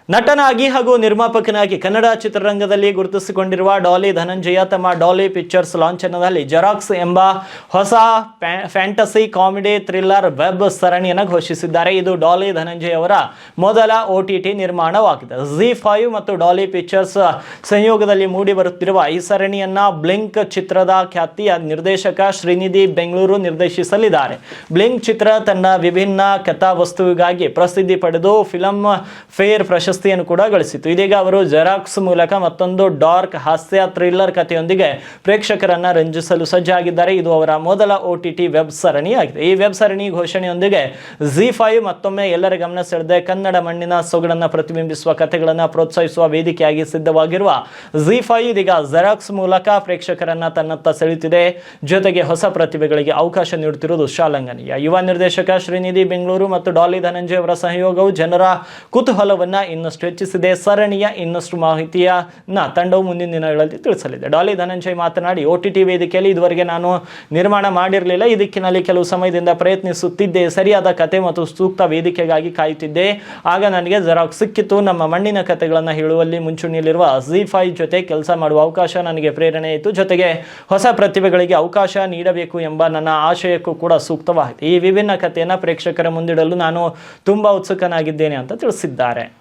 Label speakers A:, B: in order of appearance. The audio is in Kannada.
A: ನಟನಾಗಿ ಹಾಗೂ ನಿರ್ಮಾಪಕನಾಗಿ ಕನ್ನಡ ಚಿತ್ರರಂಗದಲ್ಲಿ ಗುರುತಿಸಿಕೊಂಡಿರುವ ಡಾಲಿ ಧನಂಜಯ ತಮ್ಮ ಡಾಲಿ ಪಿಕ್ಚರ್ಸ್ ಲಾಂಛನದಲ್ಲಿ ಜೆರಾಕ್ಸ್ ಎಂಬ ಹೊಸ ಫ್ಯಾಂಟಸಿ ಕಾಮಿಡಿ ಥ್ರಿಲ್ಲರ್ ವೆಬ್ ಸರಣಿಯನ್ನು ಘೋಷಿಸಿದ್ದಾರೆ. ಇದು ಡಾಲಿ ಧನಂಜಯ ಅವರ ಮೊದಲ OTT ನಿರ್ಮಾಣವಾಗಿದೆ. ZEE5 ಮತ್ತು ಡಾಲಿ ಪಿಕ್ಚರ್ಸ್ ಸಂಯೋಗದಲ್ಲಿ ಮೂಡಿ ಬರುತ್ತಿರುವ ಈ ಸರಣಿಯನ್ನ ಬ್ಲಿಂಕ್ ಚಿತ್ರದ ಖ್ಯಾತಿಯ ನಿರ್ದೇಶಕ ಶ್ರೀನಿಧಿ ಬೆಂಗಳೂರು ನಿರ್ದೇಶಿಸಲಿದ್ದಾರೆ. ಬ್ಲಿಂಕ್ ಚಿತ್ರ ತನ್ನ ವಿಭಿನ್ನ ಕಥಾವಸ್ತುವಿಗಾಗಿ ಪ್ರಸಿದ್ಧಿ ಪಡೆದು ಫಿಲಂ ಫೇರ್ ಪ್ರಶಸ್ತಿಯನ್ನು ಕೂಡ ಗಳಿಸಿತು. ಇದೀಗ ಅವರು ಜೆರಾಕ್ಸ್ ಮೂಲಕ ಮತ್ತೊಂದು ಡಾರ್ಕ್ ಹಾಸ್ಯ ಥ್ರಿಲ್ಲರ್ ಕಥೆಯೊಂದಿಗೆ ಪ್ರೇಕ್ಷಕರನ್ನ ರಂಜಿಸಲು ಸಜ್ಜಾಗಿದ್ದಾರೆ. ಇದು ಅವರ ಮೊದಲ OTT ವೆಬ್ ಸರಣಿ ಆಗಿದೆ. ಈ ವೆಬ್ ಸರಣಿ ಘೋಷಣೆಯೊಂದಿಗೆ ZEE5 ಮತ್ತೊಮ್ಮೆ ಎಲ್ಲರ ಗಮನ ಸೆಳೆದ ಕನ್ನಡ ಮಣ್ಣಿನ ಸೊಗಡನ್ನ ಪ್ರತಿಬಿಂಬಿಸುವ ಕಥೆಗಳನ್ನು ಪ್ರೋತ್ಸಾಹಿಸುವ ವೇದಿಕೆಯಾಗಿ ಸಿದ್ಧವಾಗಿರುವ ZEE5 ಇದೀಗ ಜೆರಾಕ್ಸ್ ಮೂಲಕ ಪ್ರೇಕ್ಷಕರನ್ನ ತನ್ನತ್ತ ಸೆಳೆಯುತ್ತಿದೆ. ಜೊತೆಗೆ ಹೊಸ ಪ್ರತಿಭೆಗಳಿಗೆ ಅವಕಾಶ ನೀಡುತ್ತಿರುವುದು ಶ್ಲಾಘನೀಯ. ಯುವ ನಿರ್ದೇಶಕ ಶ್ರೀನಿಧಿ ಬೆಂಗಳೂರು ಮತ್ತು ಡಾಲಿ ಧನಂಜಯ ಅವರ ಸಹಯೋಗವು ಜನರ ಕುತೂಹಲವನ್ನ ಇನ್ನಷ್ಟು ಹೆಚ್ಚಿಸಿದೆ. ಸರಣಿಯ ಇನ್ನಷ್ಟು ಮಾಹಿತಿಯನ್ನ ತಂಡವು ಮುಂದಿನ ದಿನಗಳಲ್ಲಿ ತಿಳಿಸಲಿದೆ. ಡಾಲಿ ಧನಂಜಯ ಮಾತನಾಡಿ, OTT ವೇದಿಕೆಯಲ್ಲಿ ಇದುವರೆಗೆ ನಾನು ನಿರ್ಮಾಣ ಮಾಡಿರಲಿಲ್ಲ. ಈ ದಿಕ್ಕಿನಲ್ಲಿ ಕೆಲವು ಸಮಯದಿಂದ ಪ್ರಯತ್ನಿಸುತ್ತಿದ್ದೆ. ಸರಿಯಾದ ಕತೆ ಮತ್ತು ಸೂಕ್ತ ವೇದಿಕೆಗಾಗಿ ಕಾಯುತ್ತಿದ್ದೆ. ಆಗ ನನಗೆ ಜೆರಾಕ್ಸ್ ಸಿಕ್ಕಿತು. ನಮ್ಮ ಮಣ್ಣಿನ ಕಥೆಗಳನ್ನು ಹೇಳುವಲ್ಲಿ ಮುಂಚೂಣಿಯಲ್ಲಿರುವ ZEE5 ಜೊತೆ ಕೆಲಸ ಮಾಡುವ ಅವಕಾಶ ನನಗೆ ಪ್ರೇರಣೆ ಆಯಿತು. ಜೊತೆಗೆ ಹೊಸ ಪ್ರತಿಭೆಗಳಿಗೆ ಅವಕಾಶ ನೀಡಬೇಕು ಎಂಬ ನನ್ನ ಆಶಯಕ್ಕೂ ಕೂಡ ಸೂಕ್ತವಾಗಿದೆ. ಈ ವಿಭಿನ್ನ ಕಥೆಯನ್ನು ಪ್ರೇಕ್ಷಕರ ಮುಂದಿಡಲು ನಾನು ತುಂಬಾ ಉತ್ಸುಕನಾಗಿದ್ದೇನೆ ಅಂತ ತಿಳಿಸಿದ್ದಾರೆ.